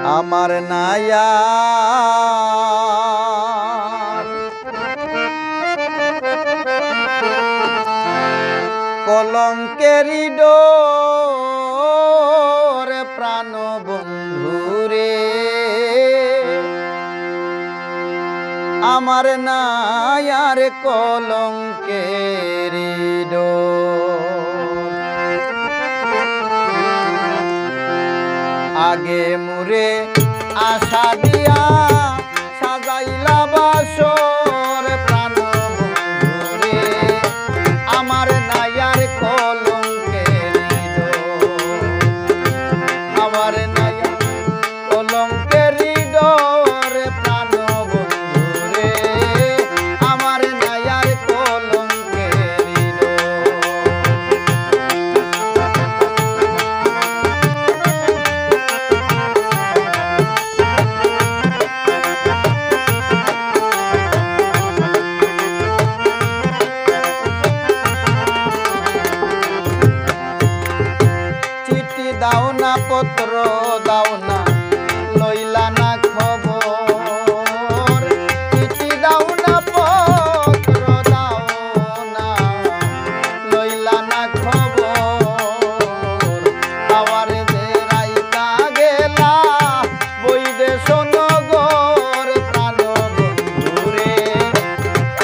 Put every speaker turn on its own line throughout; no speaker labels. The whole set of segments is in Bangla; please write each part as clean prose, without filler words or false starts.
আমার নায়া কলঙ্কেরি ডোর প্রাণ বন্ধুরে আমার নায়ার কলঙ্কেরি ডোর আগে মুরে আশা দিয়া সাজাইলা বাসর প্রাণ বন্ধুরে আমার নায়ার কলঙ্কেরি ডোর আমার নায়ার কলঙ্কেরি ডোর প্রাণ বন্ধুরে আমার নায়ার কলঙ্কেরি ডোর দাও না পত্র দাও না লইলা না খবর চিঠি দাও না পত্র দাও না লইলা না খবর আবার যে রাইতা গেলা বৈদেশ নগর প্রাণ বন্ধুরে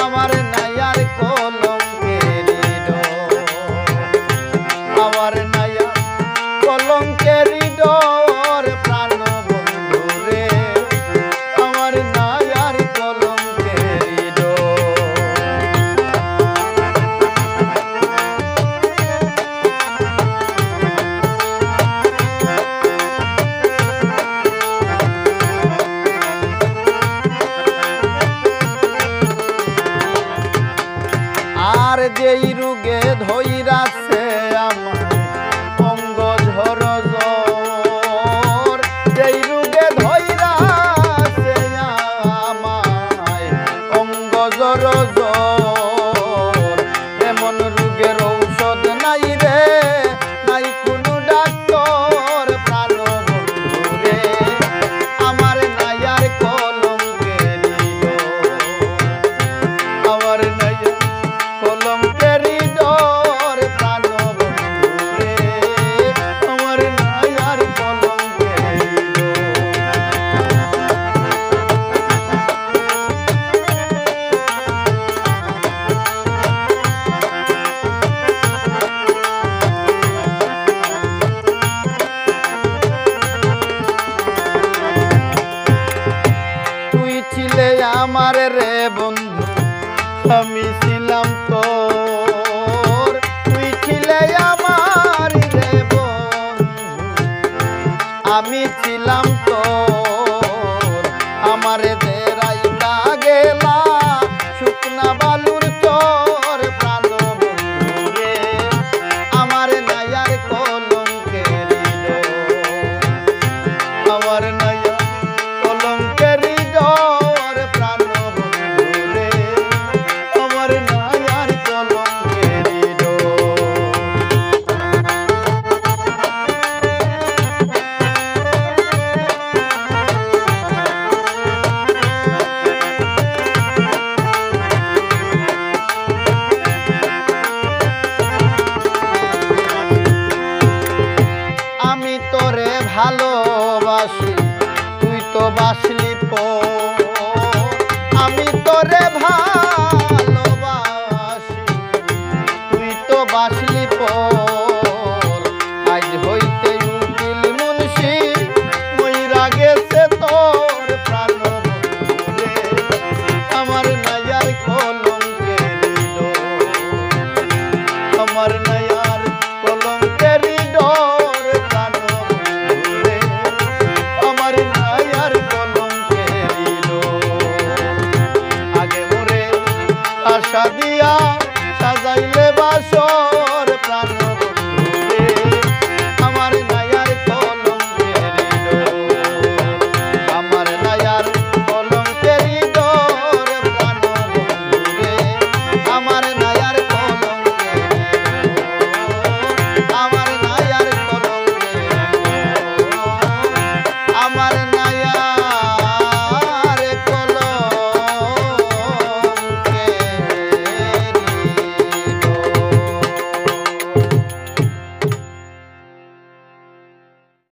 আমার নায়ার কলঙ্কেরি ডোর আমার নায়ার কলঙ্কেরি ডোর প্রাণ বন্ধুরে আমার নায়ার কলঙ্কেরি ডোর আর যেই রোগে ধইরাছে আমার অঙ্গ ঝর জ্বর যেই রোগে ধইরাছে আমায় অঙ্গ ঝর জ্বর এমন রোগের ঔষধ নাই রে নাই কোনো ডাক্তার প্রাণ বন্ধুরে আমার নায়ার কলঙ্কেরি ডোর আমার নায়ার কলঙ্কেরি ডোর প্রাণ বন্ধুরে আমার নায়ার কলঙ্কেরি তুই ছিলে আমার রে বন্ধু আমি ছিলাম তোর তুই ছিলে আমার রে বন্ধু আমি ছিলাম তোর আমারে যে রাইতা গেলা শুকনা বালুর চর প্রাণ বন্ধুরে আমার নায়ার কলঙ্কেরি ডোর আমার নায়ার কলঙ্কেরি ডোর প্রাণ বন্ধুরে আমার নায়ার কলঙ্কেরি ডোর আমি তোরে ভালোবাসি তুই তো বাসলি পর আমি তোরে ভালোবাসি তুই তো বাসলি পর আজ হইতে উকিল মুন্সি মইরা গেছে তোর প্রাণ বন্ধুরে আমার নায়ার কলঙ্কেরি ডোর আমার নায়ার কলঙ্কেরি ডোর প্রাণ বন্ধুরে আমার নায়ার কলঙ্কেরি ডোর আগে মোরে আশা দিয়া সাজাইলে বাসর প্রাণ বন্ধুরে আমার নায়ার কলঙ্কেরি ডোর আমার নায়ার কলঙ্কেরি ডোর প্রাণ বন্ধুরে আমার নায়ার কলঙ্কেরি ডোর আমার নায়ার কলঙ্কেরি ডোর আমার